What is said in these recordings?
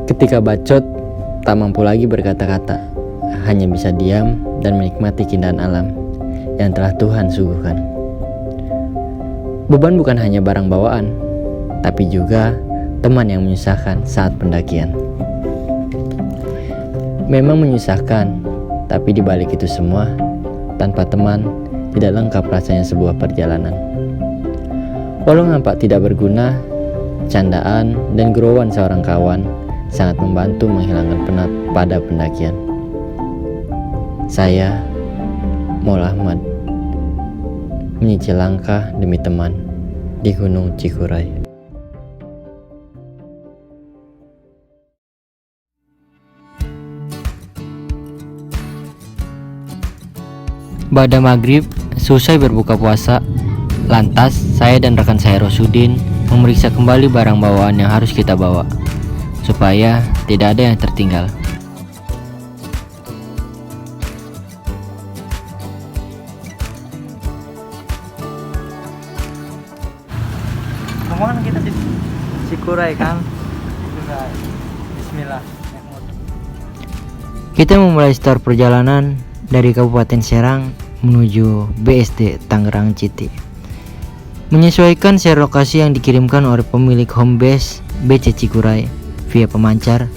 Ketika bacot, tak mampu lagi berkata-kata, hanya bisa diam dan menikmati keindahan alam yang telah Tuhan suguhkan. Beban bukan hanya barang bawaan, tapi juga teman yang menyusahkan saat pendakian. Memang menyusahkan, tapi di balik itu semua, tanpa teman tidak lengkap rasanya sebuah perjalanan. Walau nampak tidak berguna, candaan dan gurauan seorang kawan sangat membantu menghilangkan penat pada pendakian. Saya, Maul Ahmad, menyicil langkah demi teman di Gunung Cikuray. Pada maghrib, selesai berbuka puasa, lantas saya dan rekan saya Rosudin memeriksa kembali barang bawaan yang harus kita bawa, supaya tidak ada yang tertinggal. Ngomongin kita di Cikuray kan. Bismillah. Kita memulai start perjalanan dari Kabupaten Serang menuju BSD Tangerang City. Menyesuaikan share lokasi yang dikirimkan oleh pemilik home base BC Cikuray via pemancar,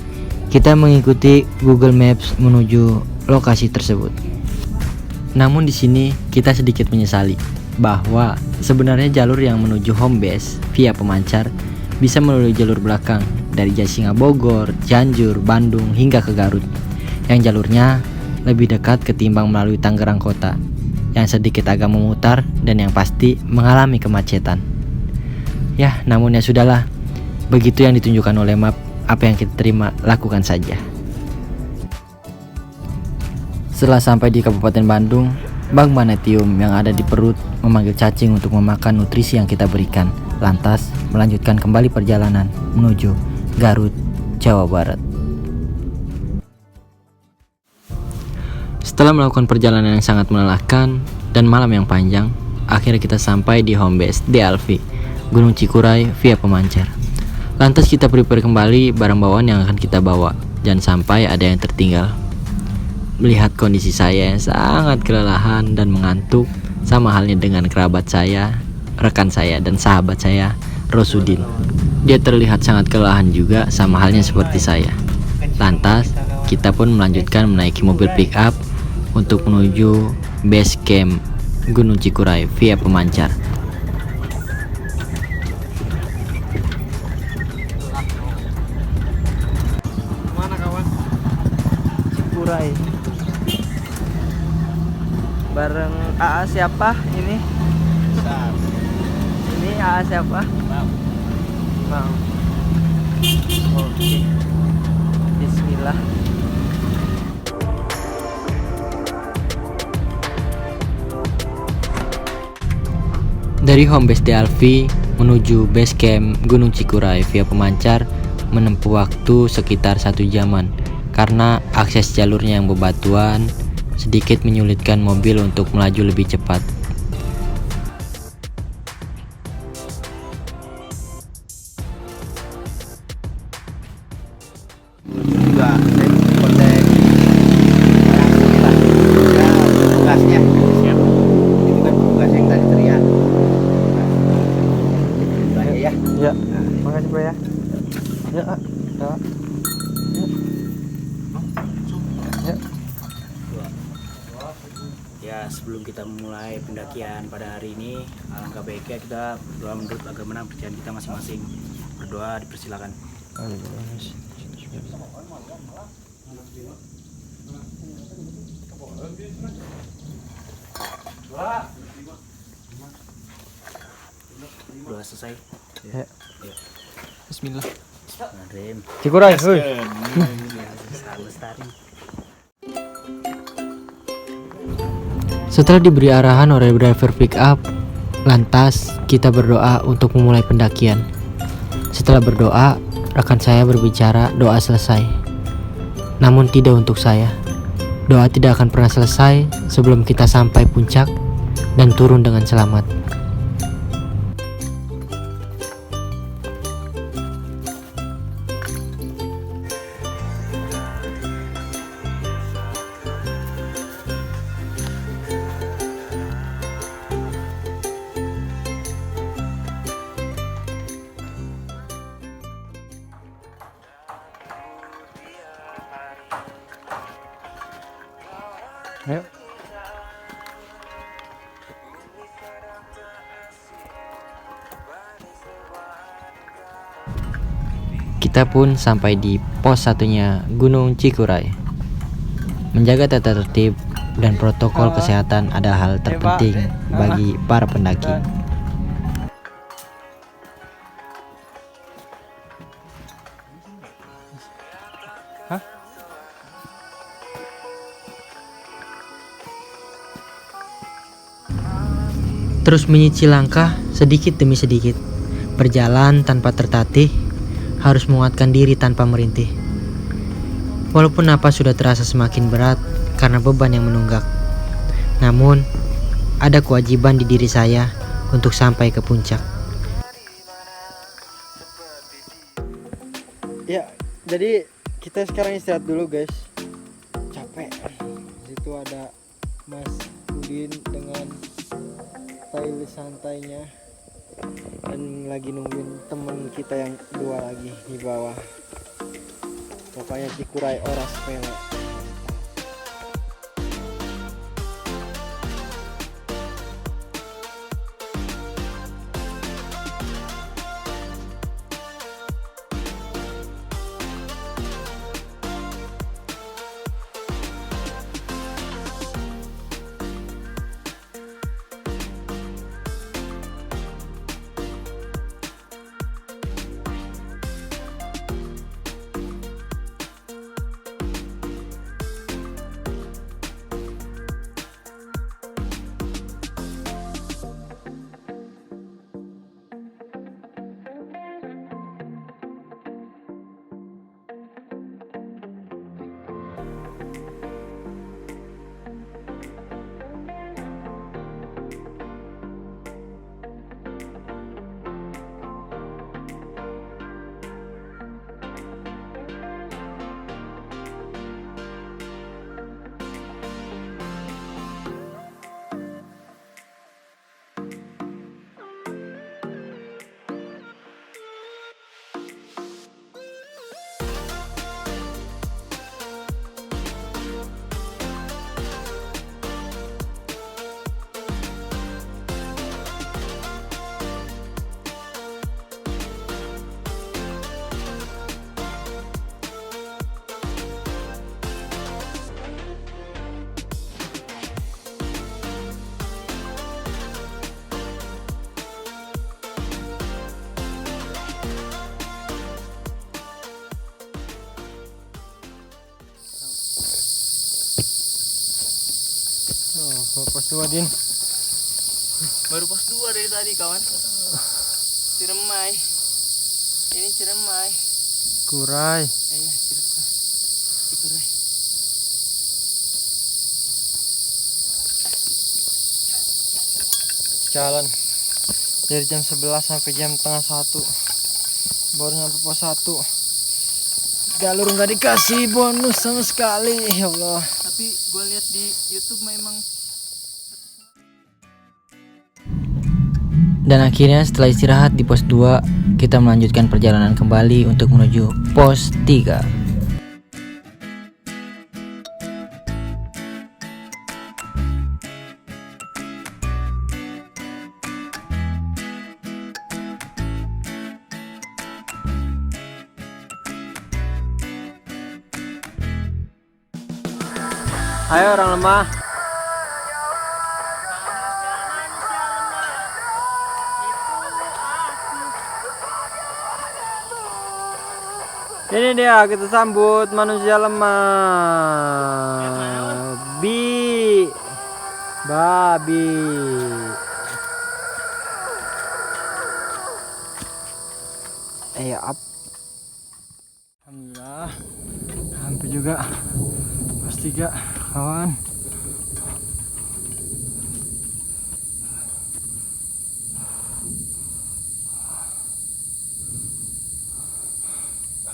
kita mengikuti Google Maps menuju lokasi tersebut. Namun di sini kita sedikit menyesali bahwa sebenarnya jalur yang menuju home base via pemancar bisa melalui jalur belakang dari Jasinga Bogor, Cianjur, Bandung hingga ke Garut, yang jalurnya lebih dekat ketimbang melalui Tangerang kota, yang sedikit agak memutar dan yang pasti mengalami kemacetan. Ya, namun ya sudahlah, begitu yang ditunjukkan oleh map, apa yang kita terima lakukan saja. Setelah sampai di Kabupaten Bandung, Bang Manetium yang ada di perut memanggil cacing untuk memakan nutrisi yang kita berikan, lantas melanjutkan kembali perjalanan menuju Garut, Jawa Barat. Setelah melakukan perjalanan yang sangat melelahkan dan malam yang panjang, akhirnya kita sampai di home base DLV Gunung Cikuray via pemancar. Lantas kita prepare kembali barang bawaan yang akan kita bawa, jangan sampai ada yang tertinggal. Melihat kondisi saya yang sangat kelelahan dan mengantuk, sama halnya dengan kerabat saya, rekan saya dan sahabat saya, Rosudin. Dia terlihat sangat kelelahan juga, sama halnya seperti saya. Lantas kita pun melanjutkan menaiki mobil pick up untuk menuju base camp Gunung Cikuray via pemancar. Mana kawan? Cikuray. Bareng AA siapa ini? Ini AA siapa? Bang. Oke. Bismillah. Dari home base DLV menuju base camp Gunung Cikuray via pemancar menempuh waktu sekitar 1 jaman, karena akses jalurnya yang bebatuan sedikit menyulitkan mobil untuk melaju lebih cepat. Juga kontek tugasnya siap. Itu kan tugas yang tadi teriak. Ya. Ya. Makasih Bro ya. Ya. Ya. Ya, sebelum kita memulai pendakian pada hari ini, alangkah baiknya kita berdoa menurut agama dan percayaan kita masing-masing. Berdoa dipersilakan. Doa selesai. Ya. Bismillah. Bismillahirrahmanirrahim. Cikuray, heuy. Lestari. Setelah diberi arahan oleh driver pick up, lantas kita berdoa untuk memulai pendakian. Setelah berdoa, rekan saya berbicara doa selesai. Namun tidak untuk saya. Doa tidak akan pernah selesai sebelum kita sampai puncak dan turun dengan selamat. Ayo. Kita pun sampai di pos satunya Gunung Cikuray. Menjaga tata tertib dan protokol kesehatan adalah hal terpenting bagi para pendaki. Terus menyicil langkah sedikit demi sedikit, berjalan tanpa tertatih, harus menguatkan diri tanpa merintih. Walaupun napas sudah terasa semakin berat karena beban yang menunggak, namun ada kewajiban di diri saya untuk sampai ke puncak. Ya, jadi kita sekarang istirahat dulu guys. Capek. Situ ada Mas Udin dengan style santainya, dan lagi nungguin temen kita yang dua lagi di bawah. Pokoknya Cikuray oras sepele. Pos 2 Din. Baru pos 2 dari tadi kawan. Ciremai. Ini Ciremai. Kuray. Iya, Cikuray. Jalan dari jam 11 sampai jam tengah 1. Baru nyampe pos 1. Galur nggak dikasih bonus sama sekali, ya Allah. Tapi gue lihat di YouTube memang. Dan akhirnya setelah istirahat di pos 2, kita melanjutkan perjalanan kembali untuk menuju pos 3. Ayo orang lemah. Ini dia, kita sambut manusia lemah. Babi. Up. Alhamdulillah. Hampir juga pos 3 kawan.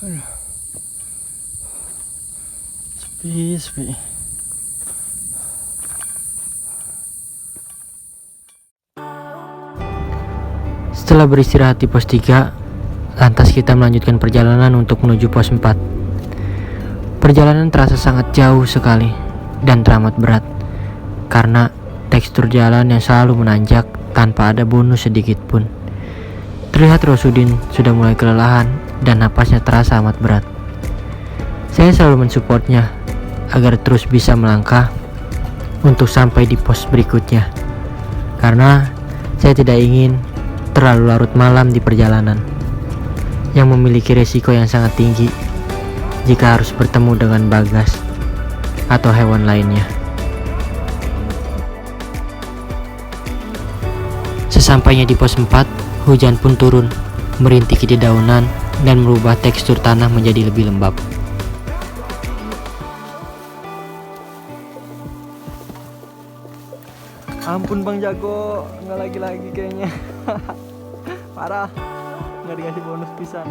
Aduh. Sepi. Setelah beristirahat di pos 3, lantas kita melanjutkan perjalanan untuk menuju pos 4. Perjalanan terasa sangat jauh sekali dan teramat berat. karena tekstur jalan yang selalu menanjak tanpa ada bonus sedikit pun. Terlihat Rosudin sudah mulai kelelahan dan napasnya terasa amat berat. Saya selalu mensupportnya agar terus bisa melangkah untuk sampai di pos berikutnya, karena saya tidak ingin terlalu larut malam di perjalanan yang memiliki resiko yang sangat tinggi jika harus bertemu dengan bagas atau hewan lainnya. Sesampainya di pos 4, hujan pun turun, merintiki dedaunan dan merubah tekstur tanah menjadi lebih lembab. Ampun Bang Jago, nggak lagi-lagi kayaknya. Parah, nggak dikasih bonus pisan.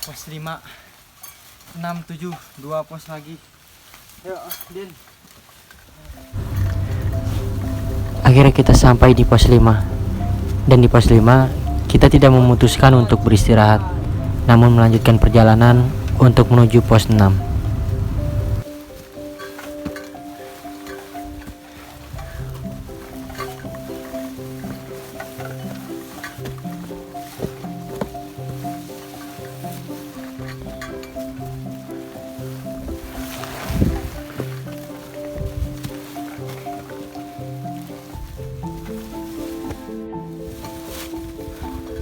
Pos 5, 6, 7, 2 pos lagi. Yuk, Din. Akhirnya kita sampai di pos 5. Dan di pos 5, kita tidak memutuskan untuk beristirahat, namun melanjutkan perjalanan untuk menuju pos 6.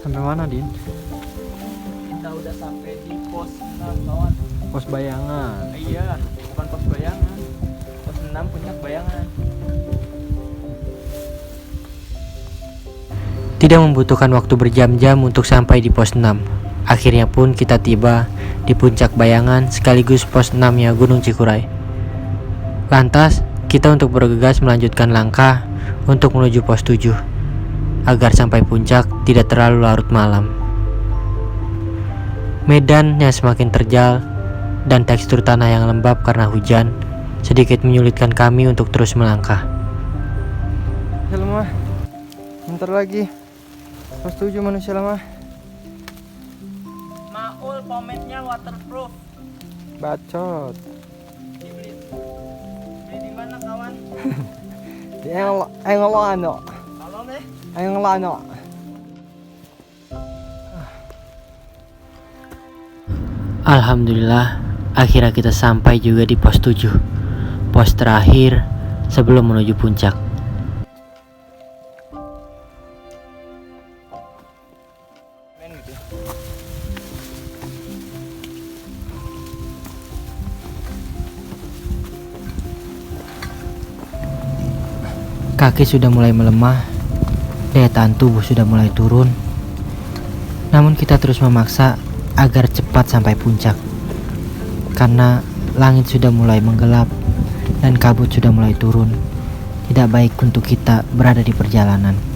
Sampai mana, Din? Kita udah sampai di pos 6 kawan. Pos Bayangan. Iya, bukan pos Bayangan. Pos 6 Puncak Bayangan. Tidak membutuhkan waktu berjam-jam untuk sampai di pos 6. Akhirnya pun kita tiba di Puncak Bayangan sekaligus pos 6-nya Gunung Cikuray. Lantas, kita untuk bergegas melanjutkan langkah untuk menuju pos 7 agar sampai puncak tidak terlalu larut malam. Medan yang semakin terjal dan tekstur tanah yang lembab karena hujan sedikit menyulitkan kami untuk terus melangkah. Manusia lemah. Bentar lagi. Pos 7 manusia lemah. Maul pomade-nya waterproof. Bacot. Dibeli. Beli di mana kawan? Di Engelano. Tolong deh. Engelano. Alhamdulillah, akhirnya kita sampai juga di pos 7, pos terakhir sebelum menuju puncak. Men gitu. Kaki sudah mulai melemah, daya tahan tubuh sudah mulai turun. Namun kita terus memaksa agar cepat sampai puncak, karena langit sudah mulai menggelap dan kabut sudah mulai turun. Tidak baik untuk kita berada di perjalanan.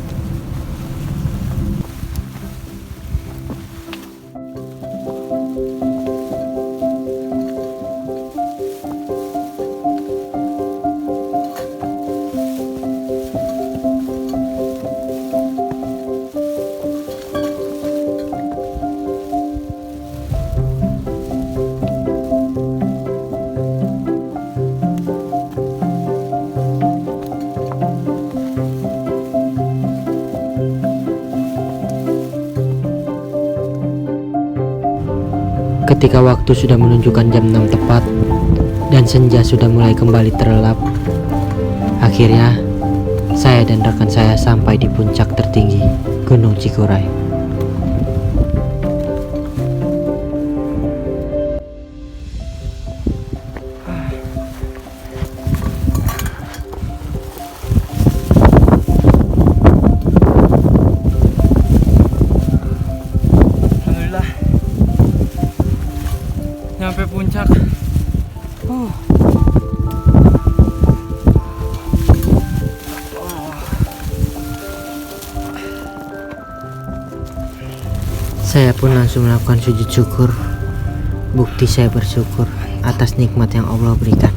Ketika waktu sudah menunjukkan jam 6 tepat dan senja sudah mulai kembali terlelap, akhirnya saya dan rekan saya sampai di puncak tertinggi Gunung Cikuray. Saya pun langsung melakukan sujud syukur. Bukti saya bersyukur atas nikmat yang Allah berikan.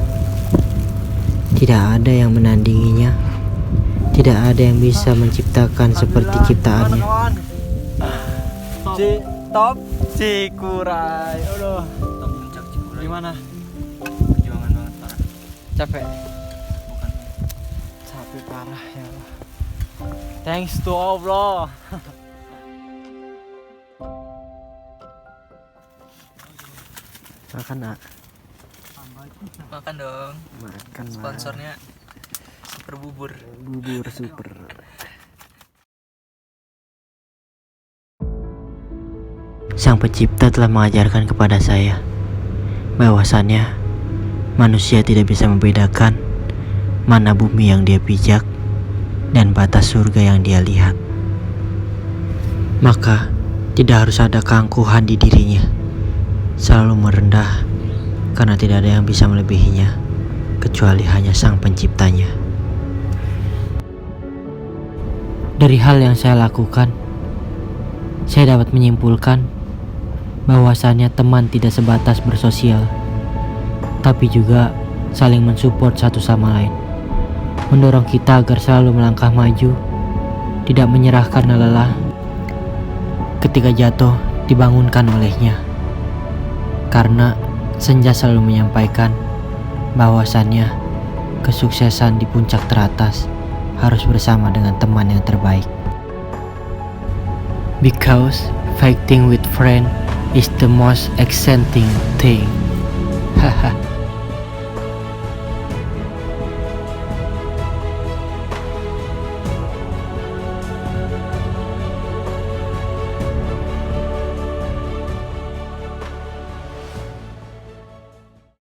Tidak ada yang menandinginya. Tidak ada yang bisa menciptakan seperti ciptaannya. Top Cikuray. Aduh, Top puncak Cikuray. gimana? Perjuangan banget parah. Capek? Bukan. Capek parah ya Allah. Thanks to Allah. Makan nak. Makan dong. Makan Sponsornya Super Bubur. bubur super. Sang pencipta telah mengajarkan kepada saya bahwasannya manusia tidak bisa membedakan mana bumi yang dia pijak dan batas surga yang dia lihat. Maka tidak harus ada keangkuhan di dirinya, selalu merendah karena tidak ada yang bisa melebihinya kecuali hanya sang penciptanya. Dari hal yang saya lakukan, saya dapat menyimpulkan bahwasannya teman tidak sebatas bersosial, tapi juga saling mensupport satu sama lain, mendorong kita agar selalu melangkah maju, tidak menyerah karena lelah. Ketika jatuh, dibangunkan olehnya. Karena senja selalu menyampaikan bahwasannya kesuksesan di puncak teratas harus bersama dengan teman yang terbaik. Because fighting with friend is the most exciting thing. Haha.